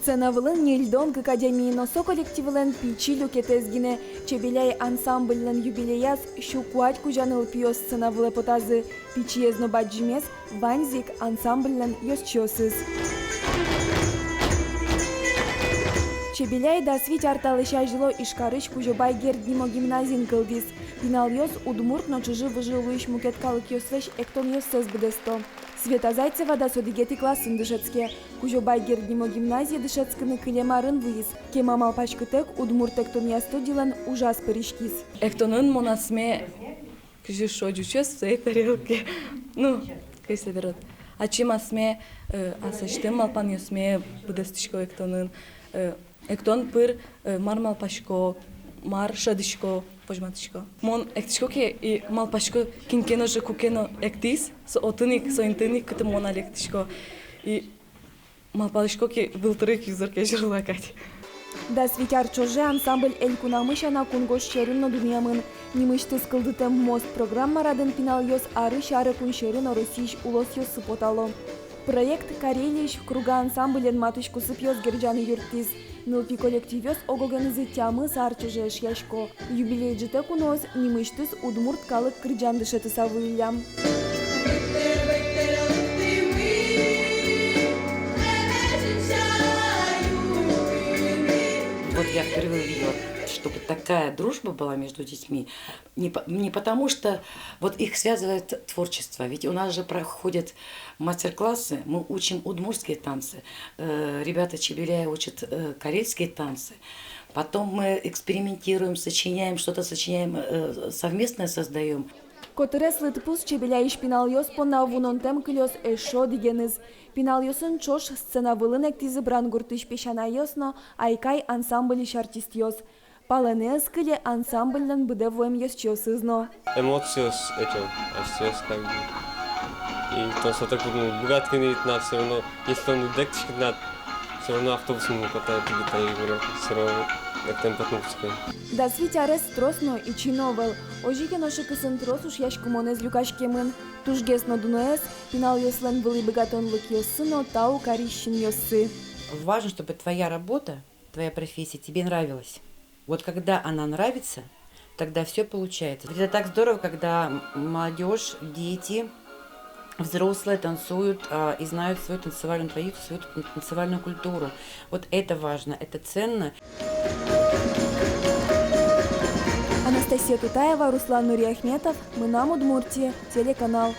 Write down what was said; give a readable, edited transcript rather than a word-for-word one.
Сцена вылын Нильдонг академийно со коллективлен пичи люкетезгине чебеляй ансамбльлен юбилеяс щукуать кужаныл пьёс сцена вылы потазы пичиезно баджимес ванзик ансамбльлен ёсчёсыз. Чебеляй да свить арталыша жило ишкарыш кужобай герднимо гимназин кылдис. Пинал ёс удмурт но чужи выжилуиш мукеткалык ёсвеш эктон ёссез бдесто. Света Зайцева да содигети классын дышецке. Кужобай герднимо гимназия дышецкыны кылемарын выйыз. Кема малпачкытек удмурт эктон ясто дилен ужас перишкис. Эктонын монасме кыжы шоджучес в своей тарелке. Ну, кайсы берет. А чем асме асаштем малпан ёсме бдестишко эктонын. Эктон пыр мар малпашко, мар шадышко, пожматышко. Мон эктишко ке и малпашко кинкено же кукено эктис, со отыник, со интыник кыты мон алектишко. И малпашко ке вылтырык юзырке жырлакать. Да свитяр чоже ансамбль эль кунамышана кунгош шерынно дуниямын. Нимышты скылдытем мост программа раден пинал ёс ары шары кун шерыно Российш улос ёс сыпотало. Проект Карелиш в круга ансамблен матушку сыпьёс герджаны юртиз. Милпи коллективёс огогенызы тямы сарчыже яшко. Юбилей жите кунос нимыштыз удмурт калык кырджандышеты савуилям. Вот я впервые увидела, чтобы такая дружба была между детьми. Не потому, что вот их связывает творчество. Ведь у нас же проходят мастер-классы, мы учим удмуртские танцы. Ребята Чебеляя учат карельские танцы. Потом мы экспериментируем, сочиняем, что-то сочиняем, совместное создаем. Котырес лытпус Чебеляйш пинал ёс понна вунонтем кылёс эшо дигеныз. Пинал ёсын чош сцена вылын эктизы брангуртыш пешана ёсно айкай ансамблиш артист ёс. Паленез кыле ансамбльнен быде воем ёсчёсызно. Эмоциос этим, астиос как бы. И то, что так богат кинет над все равно, если он дектишь над, все равно автобусом не хватает где-то и говорят, все равно. Да свитярес тросно и чиновел. Ожике ноши кысын трос уж яшку монез люкашкемын. Тужгесно дуноэс, пинал ёслен были богатон лык ёссыно, тау карищин ёссы. Важно, чтобы твоя работа, твоя профессия тебе нравилась. Вот когда она нравится, тогда все получается. Это так здорово, когда молодежь, дети, взрослые танцуют и знают свою танцевальную традицию, свою танцевальную культуру. Вот это важно, это ценно. Анастасия Тутаева, Руслан Нуриахметов. Мы нам Удмуртия. Телеканал.